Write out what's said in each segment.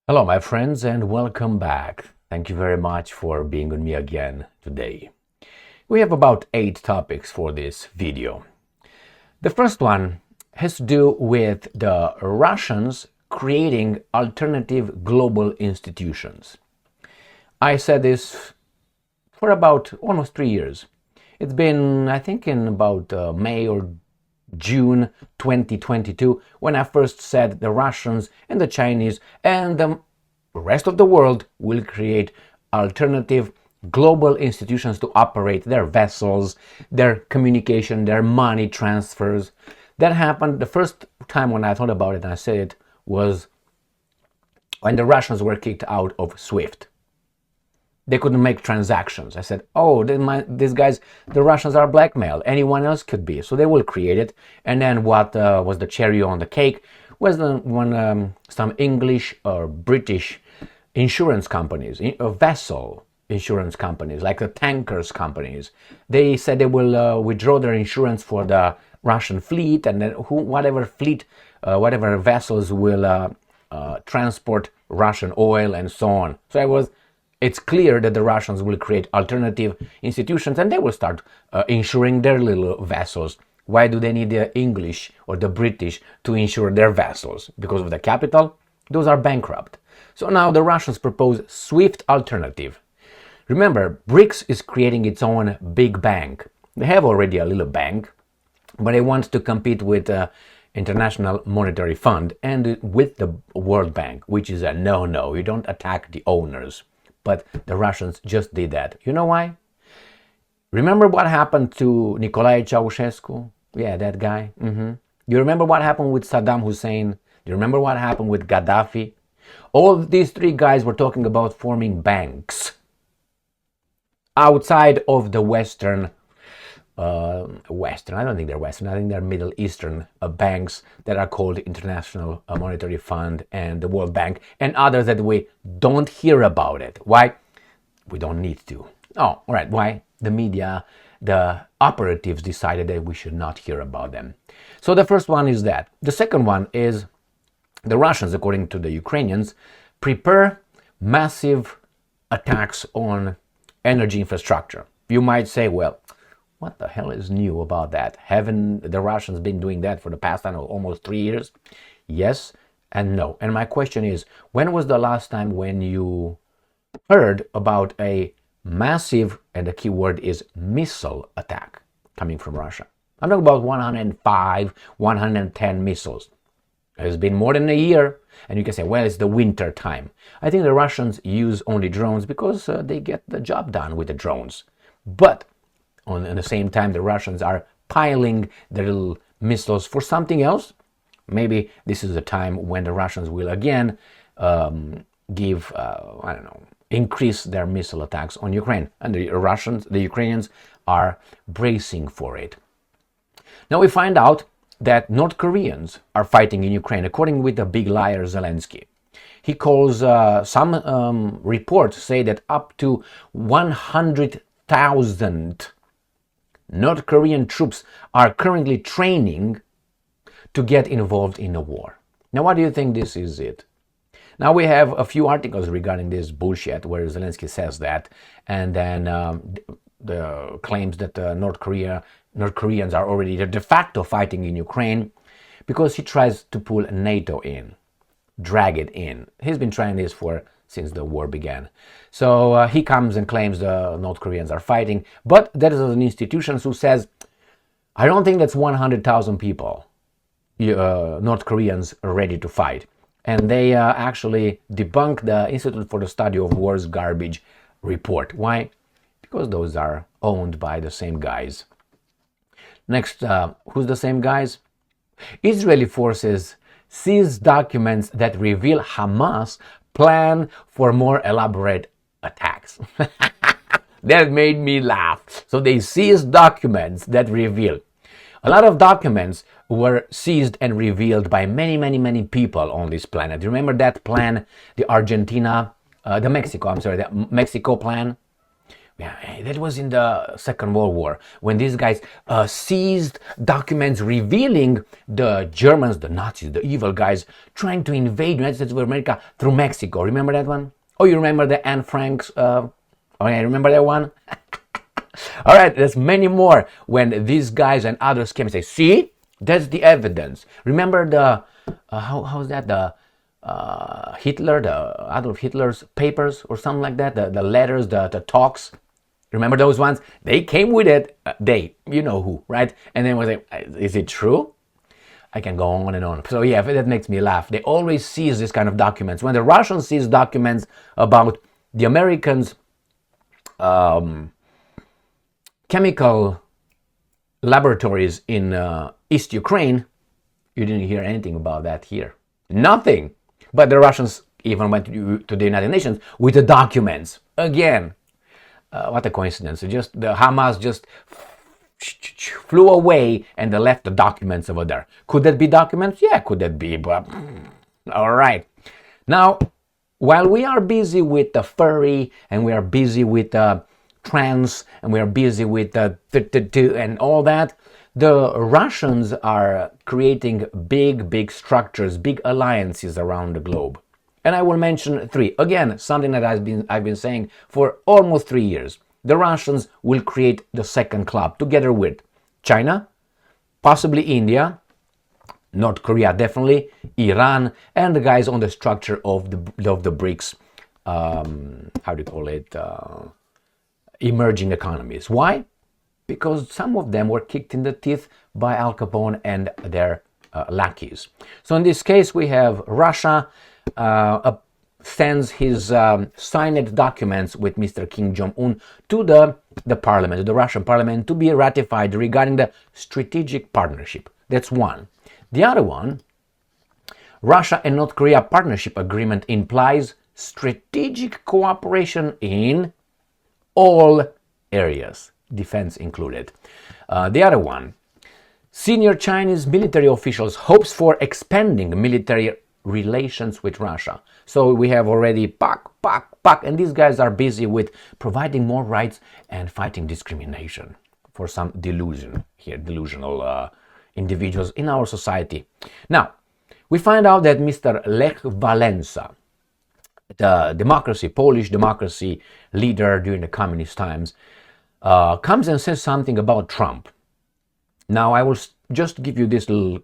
Hello, my friends, and welcome back. Thank you very much for being with me again today. We have about 8 topics for this video. The first one has to do with the Russians creating alternative global institutions. I said this for about almost 3 years. It's been, I think, in about May or June 2022 when I first said the Russians and the Chinese and the rest of the world will create alternative global institutions to operate their vessels, their communication, their money transfers. That happened the first time when I thought about it and I said it was when the Russians were kicked out of SWIFT. They couldn't make transactions. I said, oh, these guys, the Russians are blackmailed. Anyone else could be. So they will create it. And then what was the cherry on the cake was when some English or British insurance companies, vessel insurance companies, like the tankers companies, they said they will withdraw their insurance for the Russian fleet, and then whatever fleet, whatever vessels will transport Russian oil and so on. So it's clear that the Russians will create alternative institutions and they will start insuring their little vessels. Why do they need the English or the British to insure their vessels? Because of the capital? Those are bankrupt. So now the Russians propose SWIFT alternative. Remember, BRICS is creating its own big bank. They have already a little bank, but they want to compete with International Monetary Fund and with the World Bank, which is a no-no. You don't attack the owners. But the Russians just did that. You know why? Remember what happened to Nicolae Ceausescu? Yeah, that guy. You remember what happened with Saddam Hussein? Do you remember what happened with Gaddafi? All these 3 guys were talking about forming banks outside of the Western, I don't think they're Western, I think they're Middle Eastern banks that are called International Monetary Fund and the World Bank and others that we don't hear about it. Why? We don't need to. Oh, all right. Why? The media, the operatives decided that we should not hear about them. So the first one is that. The second one is the Russians, according to the Ukrainians, prepare massive attacks on energy infrastructure. You might say, well, what the hell is new about that? Haven't the Russians been doing that for the past, I don't know, almost 3 years? Yes and no. And my question is, when was the last time when you heard about a massive, and the key word is missile attack coming from Russia? I'm talking about 105, 110 missiles. It's been more than a year, and you can say, well, it's the winter time. I think the Russians use only drones because they get the job done with the drones. But at the same time, the Russians are piling their little missiles for something else. Maybe this is the time when the Russians will again increase their missile attacks on Ukraine. And the Ukrainians are bracing for it. Now we find out that North Koreans are fighting in Ukraine, according with the big liar Zelenskyy. He calls some reports say that up to 100,000 North Korean troops are currently training to get involved in a war. Now, what do you think this is it? Now, we have a few articles regarding this bullshit where Zelenskyy says that, and then the claims that North Koreans are already de facto fighting in Ukraine because he tries to pull NATO in, drag it in. He's been trying this since the war began. So he comes and claims the North Koreans are fighting, but there is an institution who says, I don't think that's 100,000 people, North Koreans are ready to fight. And they actually debunk the Institute for the Study of War's garbage report. Why? Because those are owned by the same guys. Next, who's the same guys? Israeli forces seize documents that reveal Hamas plan for more elaborate attacks. That made me laugh. So they seized documents that reveal. A lot of documents were seized and revealed by many people on this planet. You remember that plan, the Mexico plan? Yeah, that was in the Second World War when these guys seized documents revealing the Germans, the Nazis, the evil guys trying to invade the United States of America through Mexico. Remember that one? Oh, you remember the Anne Frank's? Oh, yeah, remember that one? All right, there's many more when these guys and others came and say, see, that's the evidence. Remember the, how's that, the Hitler, the Adolf Hitler's papers or something like that, the letters, the talks. Remember those ones? They came with it. You know who, right? And then was like, is it true? I can go on and on. So yeah, that makes me laugh. They always seize this kind of documents. When the Russians seize documents about the Americans' chemical laboratories in East Ukraine, you didn't hear anything about that here. Nothing. But the Russians even went to the United Nations with the documents. Again, what a coincidence. Just the Hamas just flew away and they left the documents over there. Could that be documents? Yeah, could that be? But all right. Now, while we are busy with the furry and we are busy with trans and we are busy with and all that, the Russians are creating big structures, big alliances around the globe. And I will mention three. Again, something that I've been saying for almost 3 years. The Russians will create the second club together with China, possibly India, North Korea definitely, Iran, and the guys on the structure of the BRICS, how do you call it, emerging economies. Why? Because some of them were kicked in the teeth by Al Capone and their lackeys. So in this case, we have Russia sends his signed documents with Mr. Kim Jong-un to the parliament, to the Russian parliament, to be ratified regarding the strategic partnership. That's one. The other one, Russia and North Korea partnership agreement implies strategic cooperation in all areas, defense included. The other one, senior Chinese military officials hopes for expanding military relations with Russia. So we have already PAC, and these guys are busy with providing more rights and fighting discrimination for some delusional individuals in our society. Now, we find out that Mr. Lech Walesa, the Polish democracy leader during the communist times, comes and says something about Trump. Now, I will just give you this little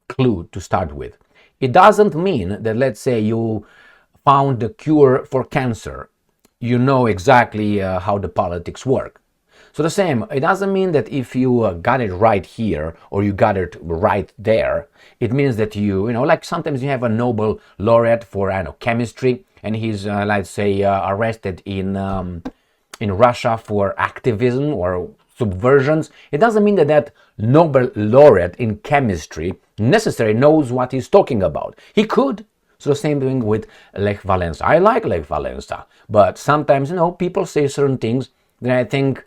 clue to start with. It doesn't mean that, let's say, you found the cure for cancer. You know exactly how the politics work. So the same, it doesn't mean that if you got it right here or you got it right there, it means that you know, like sometimes you have a Nobel laureate for, I don't know, chemistry, and he's, let's say, arrested in Russia for activism or subversions. It doesn't mean that Nobel laureate in chemistry necessarily knows what he's talking about. He could. So the same thing with Lech Walesa. I like Lech Walesa, but sometimes, you know, people say certain things that I think,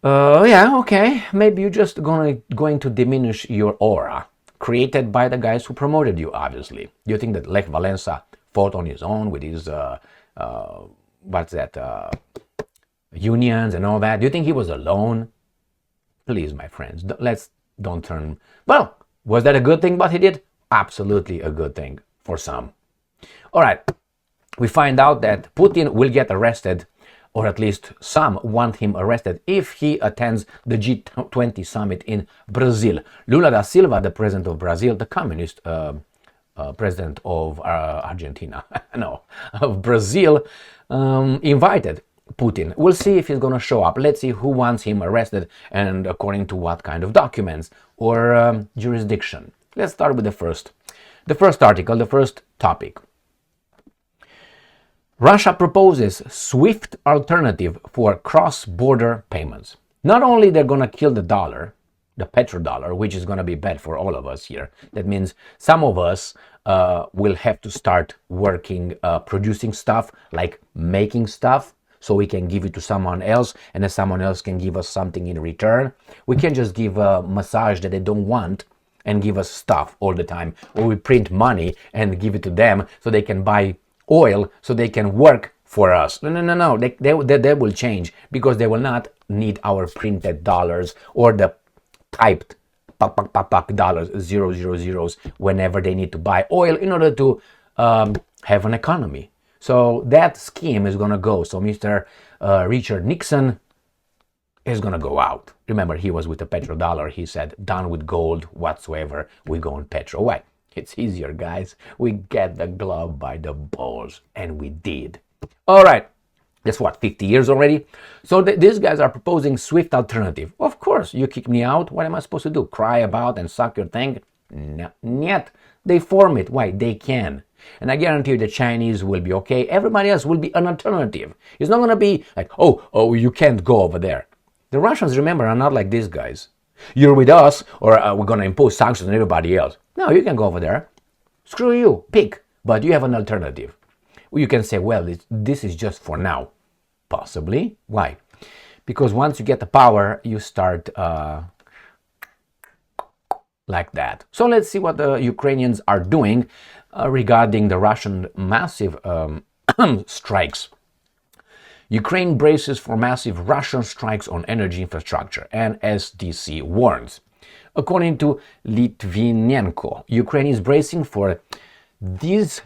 yeah, okay, maybe you're just going to diminish your aura created by the guys who promoted you, obviously. Do you think that Lech Walesa fought on his own with his, unions and all that? Do you think he was alone? Please, my friends, don't turn. Well, was that a good thing what he did? Absolutely a good thing for some. All right, we find out that Putin will get arrested, or at least some want him arrested, if he attends the G20 summit in Brazil. Lula da Silva, the president of Brazil, the communist president of Argentina, no, of Brazil, invited Putin. We'll see if he's going to show up. Let's see who wants him arrested and according to what kind of documents or jurisdiction. Let's start with the first article, the first topic. Russia proposes swift alternative for cross-border payments. Not only they're going to kill the dollar, the petrodollar, which is going to be bad for all of us here. That means some of us will have to start working, producing stuff, like making stuff, so we can give it to someone else, and then someone else can give us something in return. We can't just give a massage that they don't want and give us stuff all the time, or we print money and give it to them so they can buy oil, so they can work for us. No. They will change because they will not need our printed dollars or the typed dollars, 000s, whenever they need to buy oil in order to have an economy. So that scheme is going to go. So Mr. Richard Nixon is going to go out. Remember, he was with the petrodollar. He said, done with gold whatsoever. We go on petro. Why? It's easier, guys. We get the glove by the balls. And we did. All right. That's what, 50 years already? So these guys are proposing swift alternative. Of course, you kick me out. What am I supposed to do? Cry about and suck your thing? No, yet. They form it. Why? They can. And I guarantee you the Chinese will be okay. Everybody else will be an alternative. It's not going to be like, oh, you can't go over there. The Russians, remember, are not like these guys. You're with us, or we're going to impose sanctions on everybody else. No, you can go over there. Screw you. Pick. But you have an alternative. You can say, well, this is just for now. Possibly. Why? Because once you get the power, you start like that. So let's see what the Ukrainians are doing regarding the Russian massive strikes. Ukraine braces for massive Russian strikes on energy infrastructure, NSDC warns. According to Litvinenko, Ukraine is bracing for this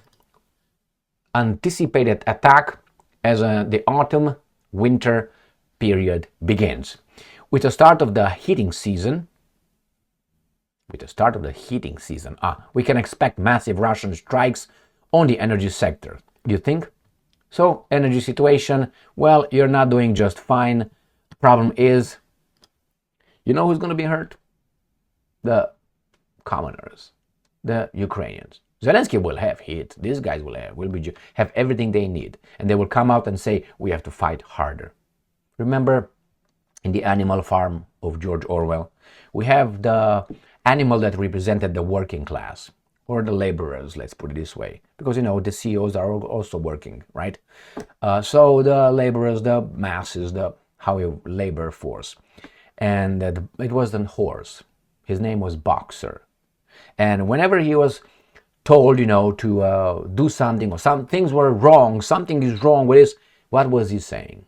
anticipated attack as the autumn-winter period begins. With the start of the heating season, we can expect massive Russian strikes on the energy sector. You think? So, energy situation, well, you're not doing just fine. The problem is, you know who's going to be hurt? The commoners, the Ukrainians. Zelenskyy will have hit. These guys will have everything they need. And they will come out and say, we have to fight harder. Remember, in the Animal Farm of George Orwell, we have the animal that represented the working class, or the laborers, let's put it this way. Because, you know, the CEOs are also working, right? So the laborers, the masses, the labor force. And it was the horse. His name was Boxer. And whenever he was told, you know, to do something, or some things were wrong, something is wrong with this, what was he saying?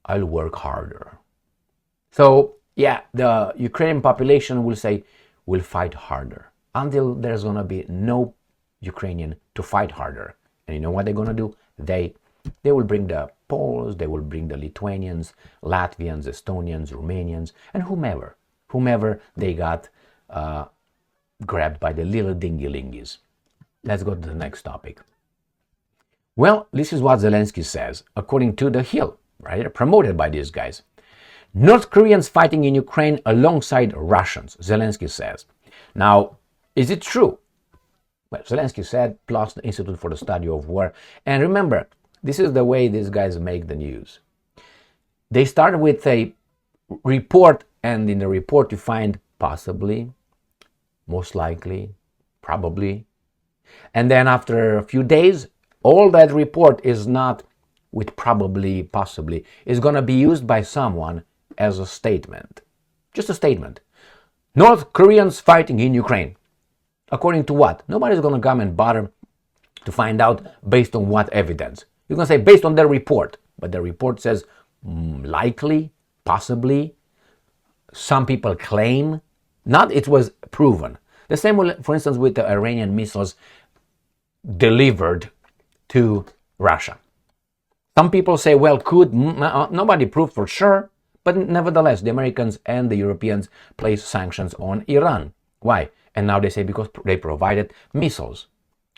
I'll work harder. So, yeah, the Ukrainian population will say, we'll fight harder, until there's going to be no Ukrainian to fight harder. And you know what they're going to do? They will bring the Poles, they will bring the Lithuanians, Latvians, Estonians, Romanians, and whomever they got grabbed by the little dingy-lingies. Let's go to the next topic. Well, this is what Zelenskyy says, according to The Hill, right? Promoted by these guys. North Koreans fighting in Ukraine alongside Russians, Zelenskyy says. Now, is it true? Well, Zelenskyy said, plus the Institute for the Study of War. And remember, this is the way these guys make the news. They start with a report, and in the report you find possibly, most likely, probably. And then after a few days, all that report is not with probably, possibly, is going to be used by someone as a statement. Just a statement. North Koreans fighting in Ukraine. According to what? Nobody's going to come and bother to find out based on what evidence. You're going to say based on their report. But the report says likely, possibly, some people claim, not it was proven. The same, for instance, with the Iranian missiles delivered to Russia. Some people say, well, nobody proved for sure, but nevertheless, the Americans and the Europeans placed sanctions on Iran. Why? And now they say because they provided missiles.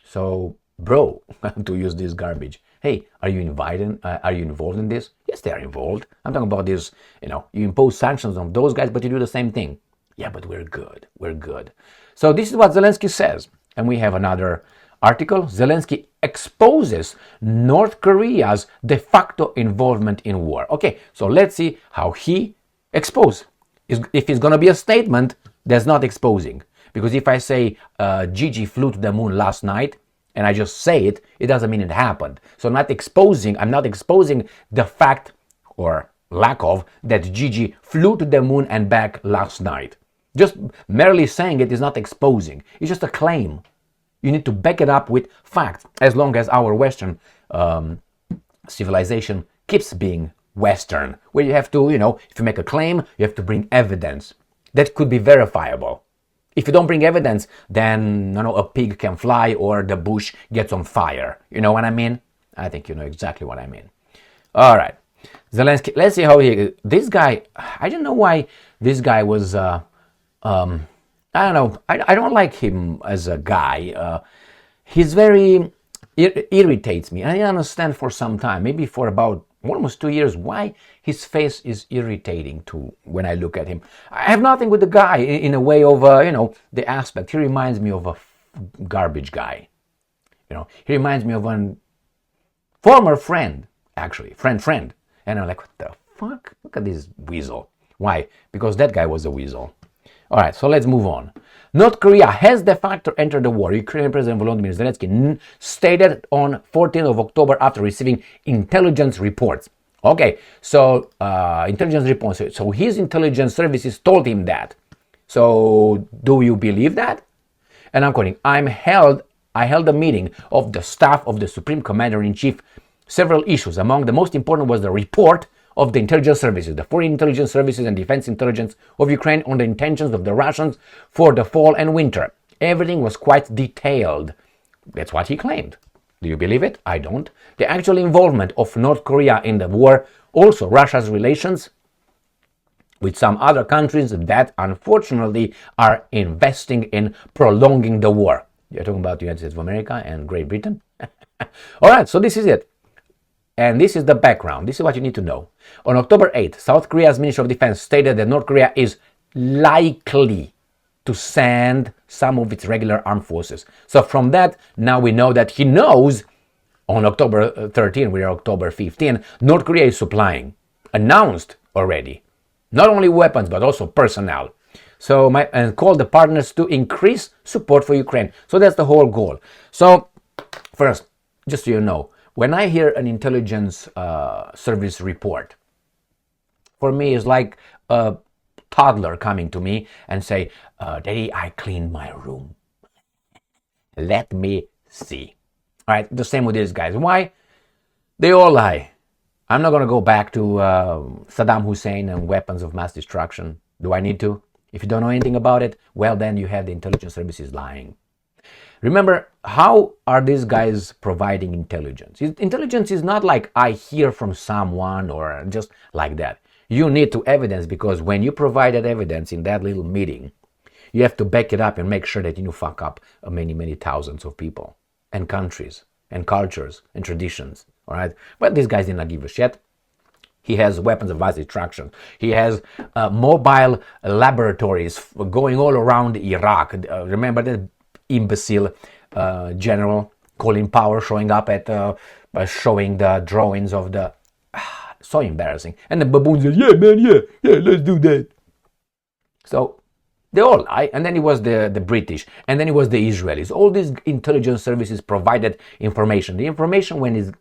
So, bro, to use this garbage. Hey, are you involved in this? Yes, they are involved. I'm talking about this, you impose sanctions on those guys, but you do the same thing. Yeah, but we're good. So this is what Zelenskyy says. And we have another article. Zelenskyy exposes North Korea's de facto involvement in war. Okay, so let's see how he exposes. If it's going to be a statement, that's not exposing. Because if I say Gigi flew to the moon last night, and I just say it, it doesn't mean it happened. So I'm not exposing the fact, or lack of, that Gigi flew to the moon and back last night. Just merely saying it is not exposing. It's just a claim. You need to back it up with facts, as long as our Western civilization keeps being Western, where you have to, if you make a claim, you have to bring evidence that could be verifiable. If you don't bring evidence, then, a pig can fly or the bush gets on fire. You know what I mean? I think you know exactly what I mean. All right. Zelenskyy, let's see how this guy, I don't know why this guy was, I don't know, I don't like him as a guy. He's very, irritates me. I understand for some time, maybe for about almost 2 years, why his face is irritating to when I look at him. I have nothing with the guy in a way of, the aspect. He reminds me of a garbage guy. He reminds me of a former friend, actually, friend. And I'm like, what the fuck? Look at this weasel. Why? Because that guy was a weasel. All right, so let's move on. North Korea has de facto entered the war. Ukrainian President Volodymyr Zelenskyy stated on 14th of October after receiving intelligence reports. Okay, so intelligence reports. So his intelligence services told him that. So do you believe that? And I'm quoting, I held a meeting of the staff of the Supreme Commander-in-Chief. Several issues. Among the most important was the report of the intelligence services, the foreign intelligence services and defense intelligence of Ukraine on the intentions of the Russians for the fall and winter. Everything was quite detailed. That's what he claimed. Do you believe it? I don't. The actual involvement of North Korea in the war, also Russia's relations with some other countries that unfortunately are investing in prolonging the war. You're talking about the United States of America and Great Britain? All right, so this is it. And this is the background. This is what you need to know. On October 8th, South Korea's Ministry of Defense stated that North Korea is likely to send some of its regular armed forces. So from that, now we know that he knows on October 13, we are October 15, North Korea is supplying, announced already, not only weapons, but also personnel. So and called the partners to increase support for Ukraine. So that's the whole goal. So first, just so you know, when I hear an intelligence service report, for me it's like a toddler coming to me and say, Daddy, I cleaned my room. Let me see. All right, the same with these guys. Why? They all lie. I'm not going to go back to Saddam Hussein and weapons of mass destruction. Do I need to? If you don't know anything about it, well, then you have the intelligence services lying. Remember, how are these guys providing intelligence? Intelligence is not like I hear from someone or just like that. You need to evidence, because when you provide that evidence in that little meeting, you have to back it up and make sure that you fuck up many, many thousands of people and countries and cultures and traditions. All right, but these guys did not give a shit. He has weapons of mass destruction. He has mobile laboratories going all around Iraq. Remember that imbecile general Colin Powell showing up at showing the drawings of the so embarrassing, and the baboons said, yeah man, yeah let's do that. So they all lie. And then it was the British, and then it was the Israelis. All these intelligence services provided information. The information, when is,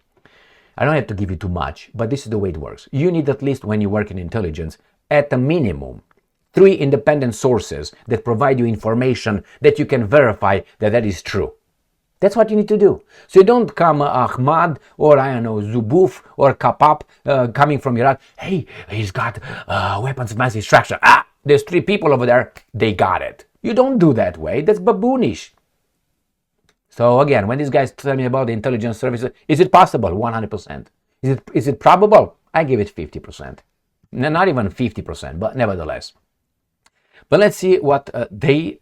I don't have to give you too much, but this is the way it works. You need, at least when you work in intelligence, at a minimum 3 independent sources that provide you information that you can verify that is true. That's what you need to do. So you don't come Ahmad or I don't know Zubuf or Kapap coming from Iraq. Hey, he's got weapons of mass destruction. There's 3 people over there. They got it. You don't do that way. That's baboonish. So again, when these guys tell me about the intelligence services, is it possible? 100%. Is it probable? I give it 50%. Not even 50%, but nevertheless. But let's see what the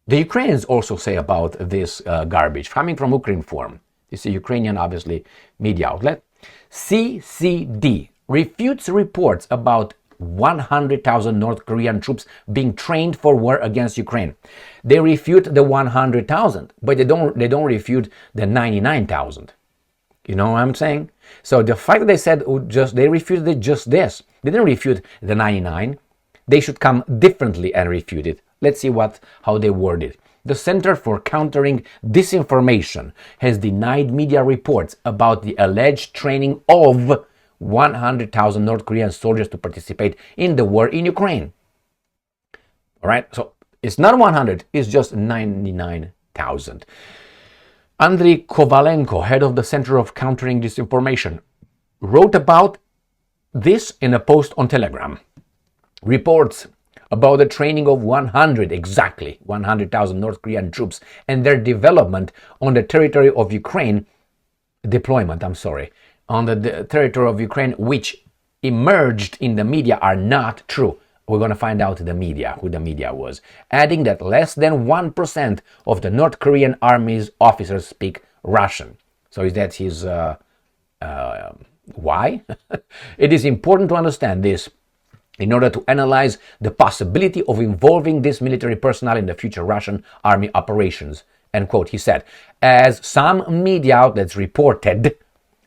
Ukrainians also say about this garbage coming from Ukrinform. This is a Ukrainian, obviously, media outlet. CCD refutes reports about 100,000 North Korean troops being trained for war against Ukraine. They refute the 100,000, but they don't refute the 99,000. You know what I'm saying? So the fact that they said they refuted just this, they didn't refute the 99. They should come differently and refute it. Let's see how they word it. The Center for Countering Disinformation has denied media reports about the alleged training of 100,000 North Korean soldiers to participate in the war in Ukraine. All right, so it's not 100, it's just 99,000. Andriy Kovalenko, head of the Center of Countering Disinformation, wrote about this in a post on Telegram. Reports about the training of 100,000 North Korean troops and their development on the territory of Ukraine, on the territory of Ukraine, which emerged in the media, are not true. We're going to find out who the media was, adding that less than 1% of the North Korean army's officers speak Russian. So is that his why? It is important to understand this in order to analyze the possibility of involving this military personnel in the future Russian army operations. End quote. He said, as some media outlets reported,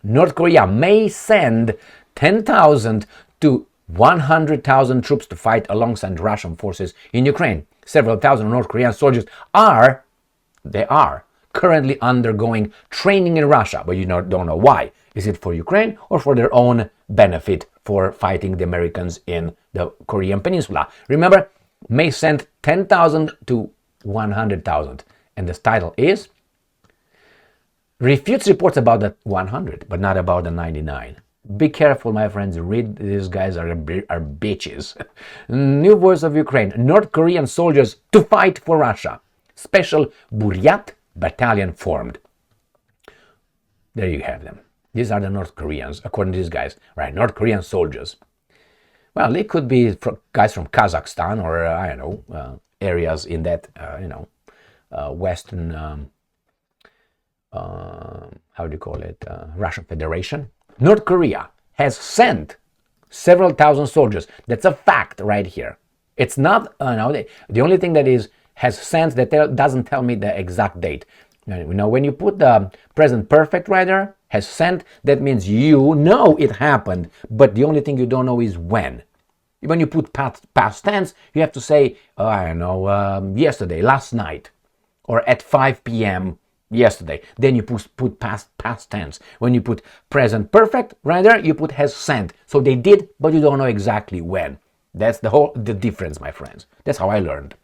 North Korea may send 10,000 to 100,000 troops to fight alongside Russian forces in Ukraine. Several thousand North Korean soldiers are currently undergoing training in Russia, but you don't know why. Is it for Ukraine or for their own benefit for fighting the Americans in the Korean Peninsula? Remember, may send 10,000 to 100,000. And the title is refutes reports about the 100, but not about the 99. Be careful, my friends. Read, these guys are bitches. New voice of Ukraine. North Korean soldiers to fight for Russia. Special Buryat Battalion formed. There you have them. These are the North Koreans, according to these guys. Right, North Korean soldiers. Well, they could be guys from Kazakhstan or, I don't know, areas in that, Western, Russian Federation. North Korea has sent several thousand soldiers. That's a fact right here. It's not, the only thing that has sent that doesn't tell me the exact date. When you put the present perfect right there, has sent, that means you know it happened, but the only thing you don't know is when. When you put past tense, you have to say, yesterday, last night, or at 5 p.m. yesterday. Then you put past tense. When you put present perfect right there, you put has sent. So they did, but you don't know exactly when. That's the difference, my friends. That's how I learned.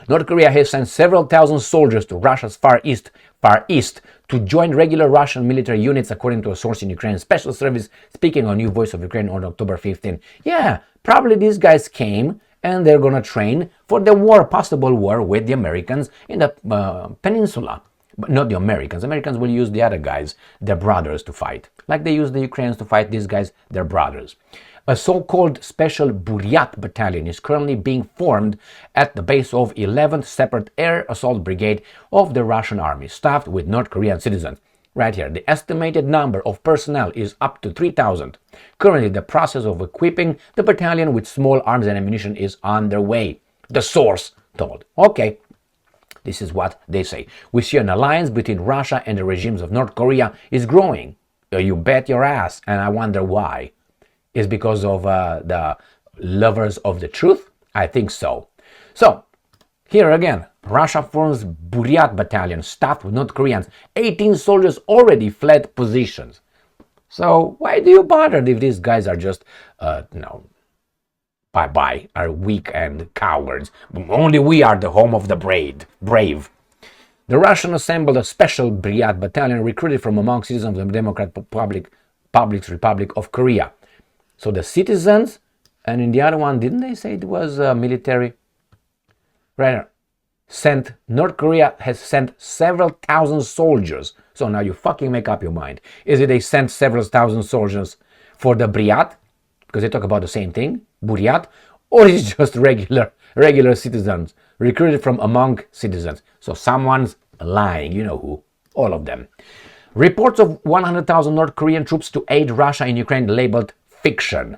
North Korea has sent several thousand soldiers to Russia's far east to join regular Russian military units, according to a source in Ukraine Special Service speaking on New Voice of Ukraine on October 15. Yeah, probably these guys came and they're going to train for the possible war with the Americans in the peninsula. But not the Americans. Americans will use the other guys, their brothers, to fight. Like they use the Ukrainians to fight these guys, their brothers. A so-called Special Buryat Battalion is currently being formed at the base of 11th Separate Air Assault Brigade of the Russian Army, staffed with North Korean citizens. Right here, the estimated number of personnel is up to 3,000. Currently, the process of equipping the battalion with small arms and ammunition is underway, the source told. Okay, this is what they say. We see an alliance between Russia and the regimes of North Korea is growing. You bet your ass, and I wonder why. Is because of the lovers of the truth? I think so. So, here again, Russia forms Buryat Battalion staffed with North Koreans. 18 soldiers already fled positions. So, why do you bother if these guys are just, are weak and cowards? Only we are the home of the brave. The Russian assembled a special Buryat Battalion recruited from among citizens of the Democratic Republic of Korea. So the citizens, and in the other one, didn't they say it was military? Right. North Korea has sent several thousand soldiers. So now you fucking make up your mind. Is it they sent several thousand soldiers for the Buryat? Because they talk about the same thing, Buryat. Or is it just regular citizens, recruited from among citizens? So someone's lying, you know who. All of them. Reports of 100,000 North Korean troops to aid Russia in Ukraine labeled fiction.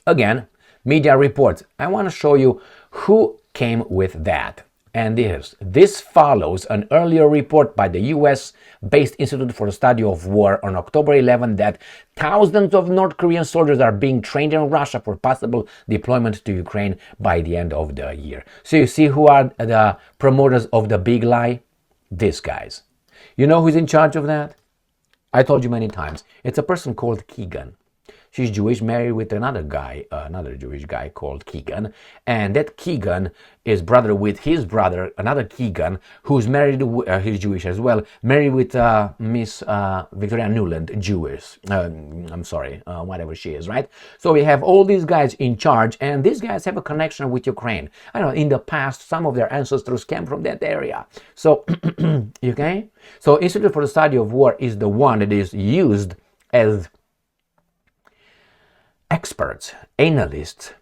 Again, media reports. I want to show you who came with that. And this follows an earlier report by the US-based Institute for the Study of War on October 11 that thousands of North Korean soldiers are being trained in Russia for possible deployment to Ukraine by the end of the year. So you see who are the promoters of the big lie? These guys. You know who's in charge of that? I told you many times. It's a person called Keegan. She's Jewish, married with another guy, another Jewish guy called Keegan. And that Keegan is brother with his brother, another Keegan, who's married, he's Jewish as well, married with Miss Victoria Nuland, Jewish. I'm sorry, whatever she is, right? So we have all these guys in charge, and these guys have a connection with Ukraine. I know in the past, some of their ancestors came from that area. So, okay? So Institute for the Study of War is the one that is used as experts, analysts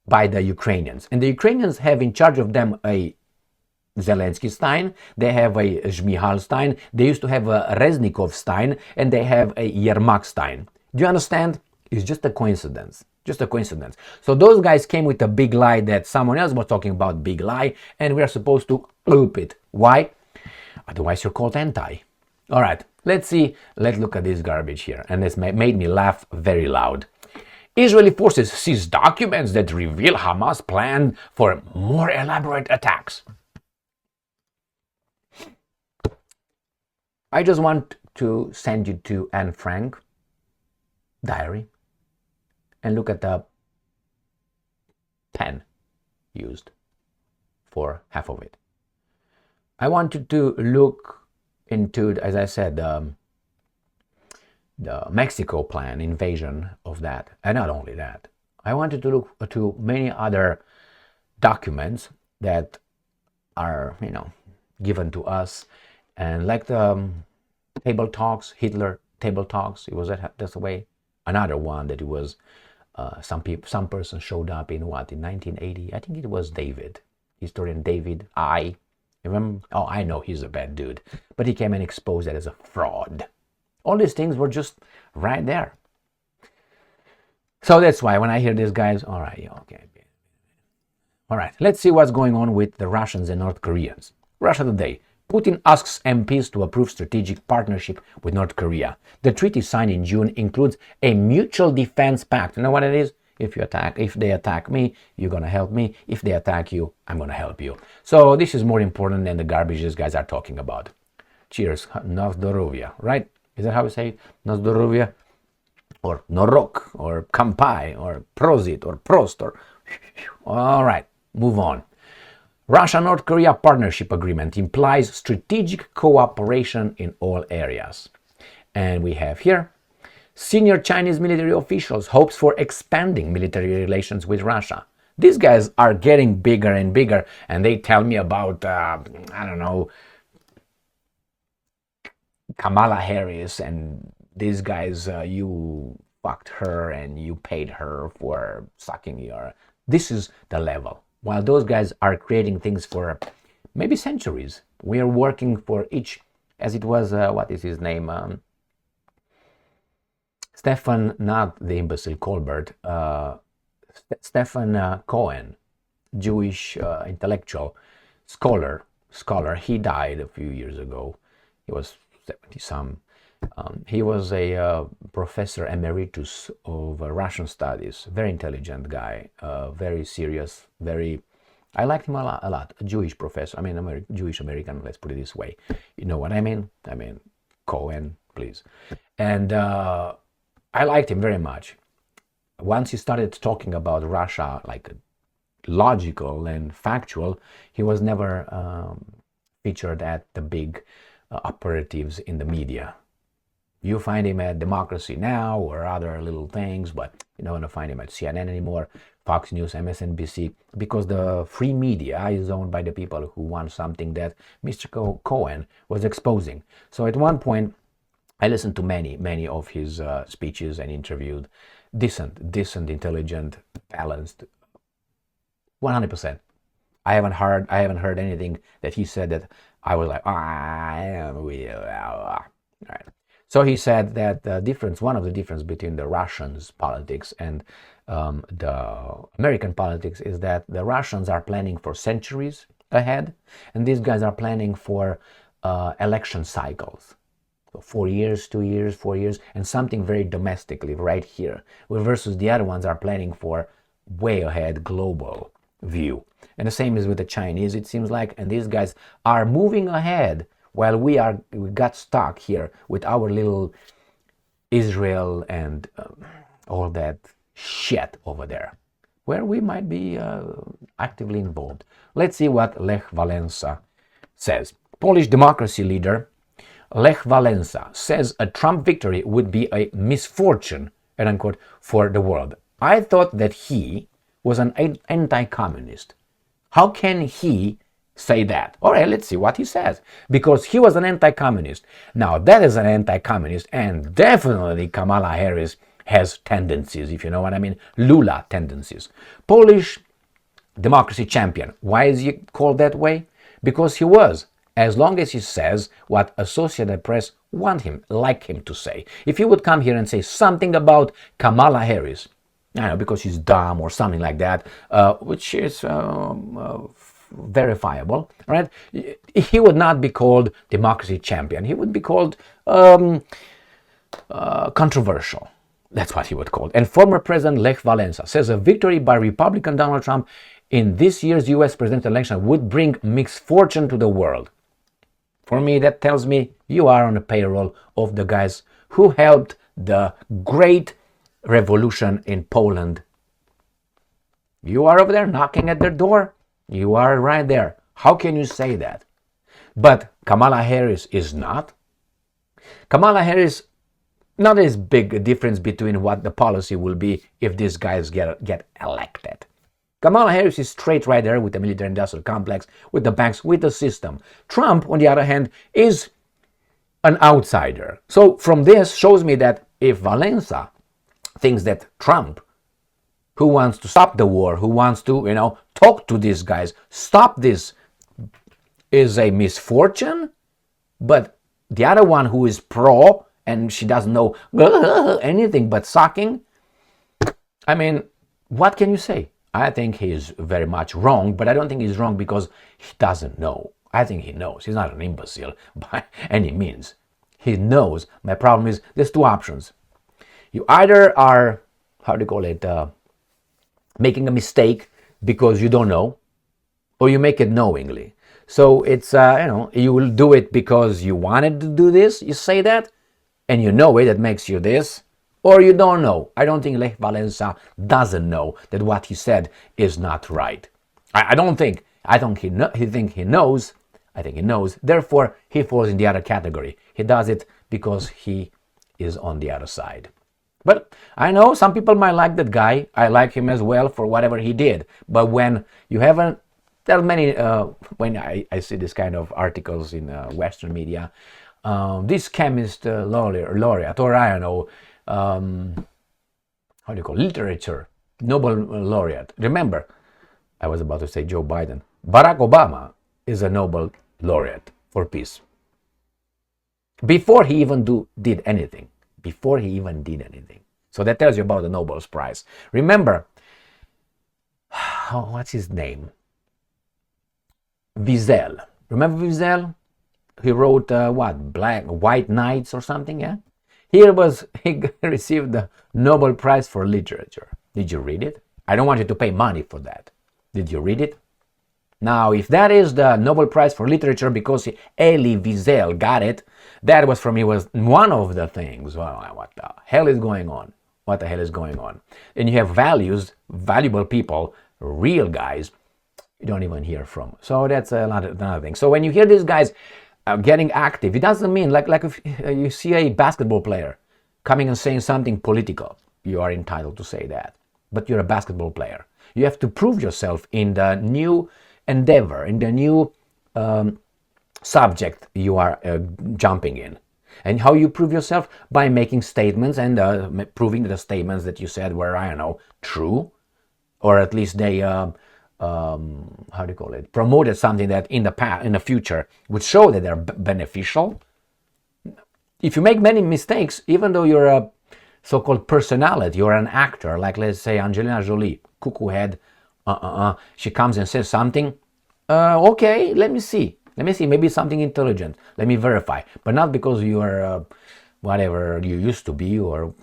by the Ukrainians. And the Ukrainians have in charge of them a Zelenskyy Stein, they have a Zmihal Stein, they used to have a Reznikov Stein, and they have a Yermak Stein. Do you understand? It's just a coincidence. Just a coincidence. So those guys came with a big lie that someone else was talking about, big lie, and we are supposed to loop it. Why? Otherwise you're called anti. All right, let's see. Let's look at this garbage here. And this made me laugh very loud. Israeli forces seize documents that reveal Hamas plan for more elaborate attacks. I just want to send you to Anne Frank diary and look at the pen used for half of it. I want you to look into, as I said, the Mexico plan, invasion of that. And not only that, I wanted to look to many other documents that are, given to us. And like the table talks, Hitler table talks, it was that's the way. Another one that it was, some person showed up in 1980? I think it was David, historian David I. Remember? Oh, I know he's a bad dude, but he came and exposed that as a fraud. All these things were just right there. So that's why when I hear these guys, all right, okay. All right, let's see what's going on with the Russians and North Koreans. Russia Today. Putin asks MPs to approve strategic partnership with North Korea. The treaty signed in June includes a mutual defense pact. You know what it is? If they attack me, you're going to help me. If they attack you, I'm going to help you. So this is more important than the garbage these guys are talking about. Cheers. Na zdоровья, right? Is that how we say it? Na zdоровья? Or norok, or kampai, or prosit, or prost, or... All right, move on. Russia-North Korea partnership agreement implies strategic cooperation in all areas. And we have here, senior Chinese military officials hopes for expanding military relations with Russia. These guys are getting bigger and bigger, and they tell me about, Kamala Harris, and these guys, you fucked her and you paid her for sucking your... This is the level. While those guys are creating things for maybe centuries, we are working for each, as it was, what is his name? Stefan, not the imbecile Colbert, Stefan Cohen, Jewish intellectual, scholar. He died a few years ago. He was 70-some. He was a professor emeritus of Russian studies, very intelligent guy, very serious, very... I liked him a lot. A Jewish professor, Jewish American, let's put it this way. You know what I mean? Cohen, please. And I liked him very much. Once he started talking about Russia, like logical and factual, he was never featured at the big operatives in the media. You find him at Democracy Now! Or other little things, but you don't want to find him at CNN anymore, Fox News, MSNBC, because the free media is owned by the people who want something that Mr. Cohen was exposing. So at one point, I listened to many of his speeches and interviewed. Decent, intelligent, balanced, 100%. I haven't heard anything that he said that I was like, all right. So he said that one of the difference between the Russians' politics and the American politics is that the Russians are planning for centuries ahead, and these guys are planning for election cycles. So 4 years, 2 years, 4 years, and something very domestically right here, versus the other ones are planning for way ahead global view. And the same is with the Chinese, it seems like, and these guys are moving ahead while we got stuck here with our little Israel and all that shit over there, where we might be actively involved. Let's see what Lech Walesa says. Polish democracy leader Lech Walesa says a Trump victory would be a misfortune, and unquote, for the world. I thought that he was an anti-communist. How can he say that? All right, let's see what he says. Because he was an anti-communist. Now, that is an anti-communist, and definitely Kamala Harris has tendencies, if you know what I mean, Lula tendencies. Polish democracy champion. Why is he called that way? Because he was, as long as he says what Associated Press like him to say. If he would come here and say something about Kamala Harris, I don't know, because she's dumb or something like that, which is verifiable, right? He would not be called democracy champion. He would be called controversial. That's what he would call it. And former President Lech Walesa says a victory by Republican Donald Trump in this year's U.S. presidential election would bring misfortune to the world. For me, that tells me you are on the payroll of the guys who helped the great revolution in Poland. You are over there knocking at their door. You are right there. How can you say that? But Kamala Harris is not. Kamala Harris, not as big a difference between what the policy will be if these guys get elected. Kamala Harris is straight right there with the military-industrial complex, with the banks, with the system. Trump, on the other hand, is an outsider. So from this shows me that if Walesa thinks that Trump, who wants to stop the war, who wants to, talk to these guys, stop this, is a misfortune, but the other one who is pro, and she doesn't know anything but sucking, I mean, what can you say? I think he is very much wrong, but I don't think he's wrong because he doesn't know. I think he knows. He's not an imbecile by any means. He knows. My problem is there's two options. You either are, making a mistake because you don't know, or you make it knowingly. So it's, you will do it because you wanted to do this, you say that, and you know it, that makes you this, or you don't know. I don't think Lech Walesa doesn't know that what he said is not right. I think he knows. I think he knows. Therefore, he falls in the other category. He does it because he is on the other side. But I know some people might like that guy. I like him as well for whatever he did. But when you haven't, there are many, when I see this kind of articles in Western media, this chemist laureate, or I don't know, literature, Nobel laureate. Remember, I was about to say Joe Biden. Barack Obama is a Nobel laureate for peace. Before he even did anything. So that tells you about the Nobel Prize. Remember, what's his name? Wiesel. Remember Wiesel? He wrote White Nights or something, yeah? He received the Nobel Prize for Literature. Did you read it? I don't want you to pay money for that. Did you read it? Now, if that is the Nobel Prize for Literature because Elie Wiesel got it, that was for me was one of the things. Well, what the hell is going on? What the hell is going on? And you have valuable people, real guys, you don't even hear from. So that's another thing. So when you hear these guys getting active, it doesn't mean like if you see a basketball player coming and saying something political, you are entitled to say that. But you're a basketball player. You have to prove yourself in the new endeavor, in the new subject you are jumping in. And how you prove yourself? By making statements and proving that the statements that you said were, true, or at least they, promoted something that in the future would show that they're beneficial. If you make many mistakes, even though you're a so-called personality, you're an actor, like let's say Angelina Jolie, cuckoo head, she comes and says something, okay, let me see, maybe something intelligent, let me verify, but not because you are whatever you used to be, or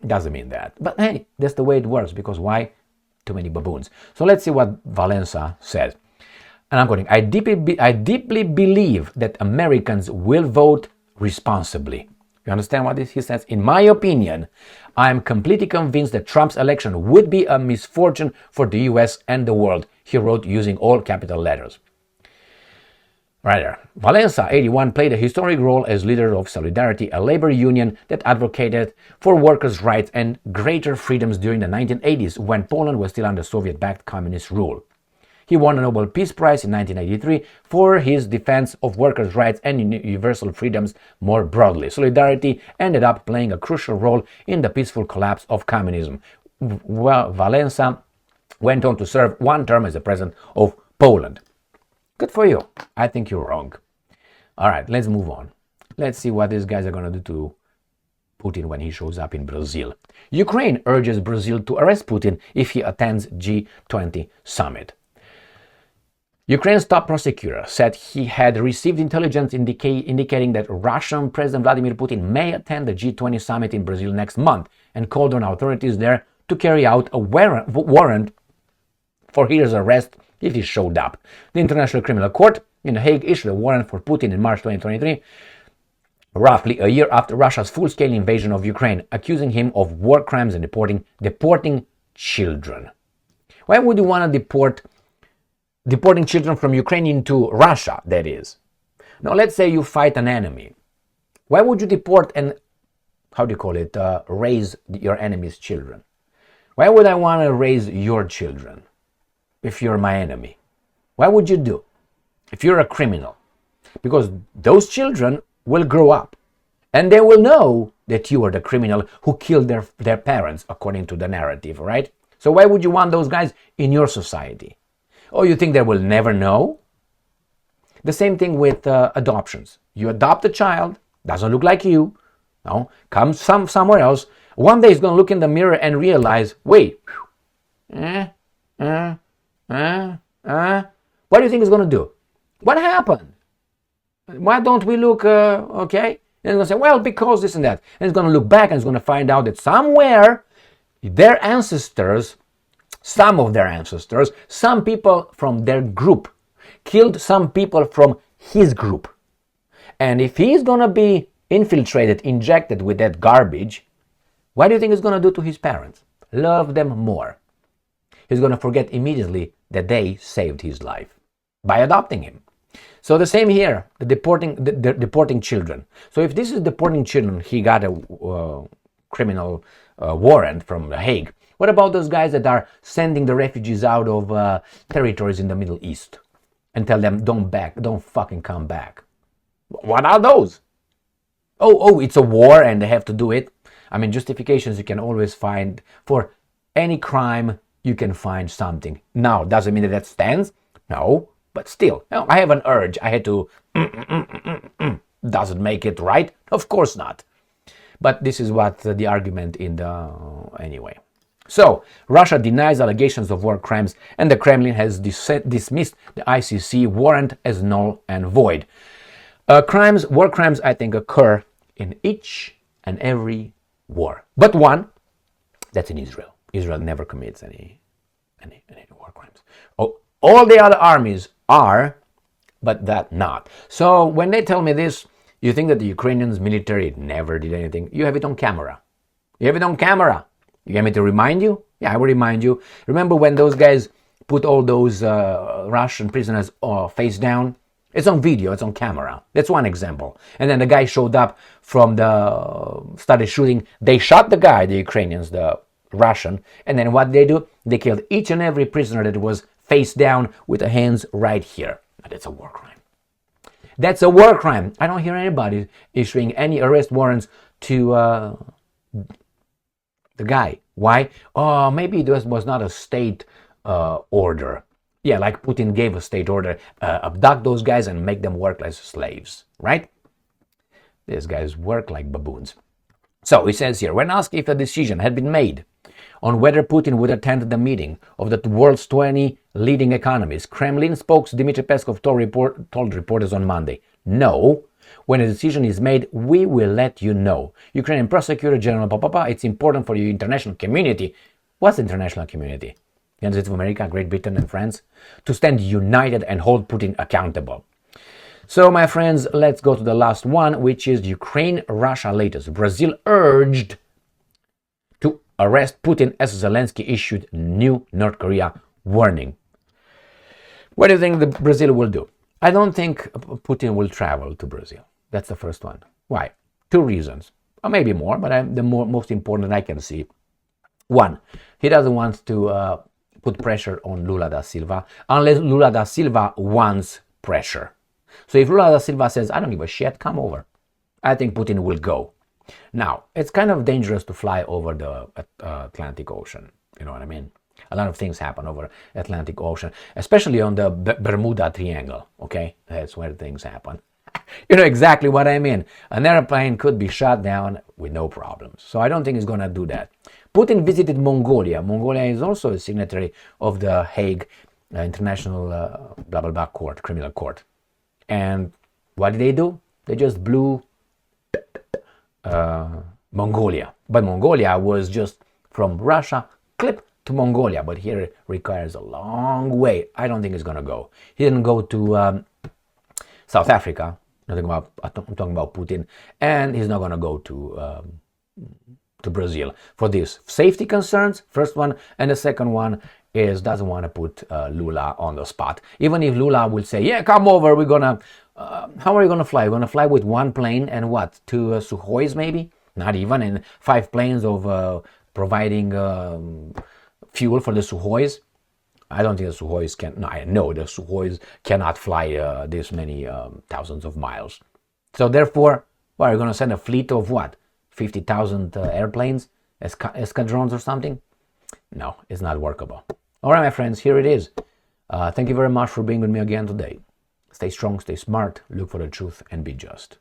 doesn't mean that. But hey, that's the way it works, because why? Too many baboons. So let's see what Walesa says. And I'm quoting, I deeply believe that Americans will vote responsibly. You understand what he says? In my opinion, I am completely convinced that Trump's election would be a misfortune for the US and the world, he wrote using all capital letters. Right there. Walesa, 81, played a historic role as leader of Solidarity, a labor union that advocated for workers' rights and greater freedoms during the 1980s when Poland was still under Soviet-backed communist rule. He won a Nobel Peace Prize in 1983 for his defense of workers' rights and universal freedoms more broadly. Solidarity ended up playing a crucial role in the peaceful collapse of communism. Walesa went on to serve one term as the president of Poland. Good for you. I think you're wrong. All right, let's move on. Let's see what these guys are going to do to Putin when he shows up in Brazil. Ukraine urges Brazil to arrest Putin if he attends G20 summit. Ukraine's top prosecutor said he had received intelligence indicating that Russian President Vladimir Putin may attend the G20 summit in Brazil next month and called on authorities there to carry out a warrant for his arrest if he showed up. The International Criminal Court in The Hague issued a warrant for Putin in March 2023, roughly a year after Russia's full-scale invasion of Ukraine, accusing him of war crimes and deporting children. Why would you want to deporting children from Ukraine into Russia, that is? Now, let's say you fight an enemy. Why would you deport and, raise your enemy's children? Why would I want to raise your children if you're my enemy? Why would you do? If you're a criminal? Because those children will grow up and they will know that you are the criminal who killed their parents, according to the narrative, right? So why would you want those guys in your society? Oh, you think they will never know? The same thing with adoptions. You adopt a child, doesn't look like you, no, comes somewhere else. One day he's going to look in the mirror and realize, wait, what do you think he's going to do? What happened? Why don't we look, okay? And he's going to say, well, because this and that. And he's going to look back and he's going to find out that somewhere their ancestors, some of their ancestors, some people from their group, killed some people from his group. And if he's going to be infiltrated, injected with that garbage, what do you think he's going to do to his parents? Love them more. He's going to forget immediately that they saved his life by adopting him. So the same here, the deporting children. So if this is deporting children, he got a criminal warrant from The Hague. What about those guys that are sending the refugees out of territories in the Middle East and tell them, don't fucking come back? What are those? Oh, it's a war and they have to do it. I mean, justifications you can always find. For any crime, you can find something. Now, doesn't mean that stands? No, but still, I have an urge. I had to, doesn't make it right? Of course not. But this is what the argument anyway. So, Russia denies allegations of war crimes and the Kremlin has dismissed the ICC warrant as null and void. War crimes, I think, occur in each and every war. But one, that's in Israel. Israel never commits any war crimes. Oh, all the other armies are, but that not. So when they tell me this, you think that the Ukrainians military never did anything. You have it on camera. You have it on camera. You want me to remind you? Yeah, I will remind you. Remember when those guys put all those Russian prisoners face down? It's on video, it's on camera. That's one example. And then the guy showed up started shooting. They shot the guy, the Ukrainians, the Russian. And then what they do? They killed each and every prisoner that was face down with the hands right here. That's a war crime. That's a war crime. I don't hear anybody issuing any arrest warrants to the guy. Why? Oh, maybe it was not a state order. Yeah, like Putin gave a state order, abduct those guys and make them work as slaves, right? These guys work like baboons. So he says here, when asked if a decision had been made on whether Putin would attend the meeting of the world's 20 leading economies, Kremlin spokesman Dmitry Peskov told reporters on Monday, no, when a decision is made, we will let you know. Ukrainian prosecutor General it's important for the international community. What's the international community? The United States of America, Great Britain and France, to stand united and hold Putin accountable. So, my friends, let's go to the last one, which is Ukraine-Russia latest. Brazil urged to arrest Putin as Zelenskyy issued new North Korea warning. What do you think Brazil will do? I don't think Putin will travel to Brazil. That's the first one. Why? Two reasons, or maybe more, but the most important I can see. One, he doesn't want to put pressure on Lula da Silva unless Lula da Silva wants pressure. So if Lula da Silva says, I don't give a shit, come over, I think Putin will go. Now, it's kind of dangerous to fly over the Atlantic Ocean. You know what I mean? A lot of things happen over Atlantic Ocean, especially on the Bermuda Triangle, okay? That's where things happen. You know exactly what I mean. An airplane could be shot down with no problems. So I don't think he's going to do that. Putin visited Mongolia. Mongolia is also a signatory of the Hague International blah, blah, blah court, criminal court. And what did they do? They just blew Mongolia. But Mongolia was just from Russia, clip to Mongolia. But here it requires a long way. I don't think he's going to go. He didn't go to South Africa. I'm talking about Putin. And he's not going to go to Brazil for this safety concerns, first one, and the second one is doesn't want to put Lula on the spot. Even if Lula will say, yeah, come over, we're gonna how are you gonna fly? You're gonna fly with one plane and what, two Sukhois maybe? Not even, and 5 planes of providing fuel for the Sukhois. I don't think the Sukhois can. No, I know the Sukhois cannot fly this many thousands of miles. So therefore, what, are you gonna send a fleet of what? 50,000 airplanes, escadrons or something? No, it's not workable. All right, my friends, here it is. Thank you very much for being with me again today. Stay strong, stay smart, look for the truth, and be just.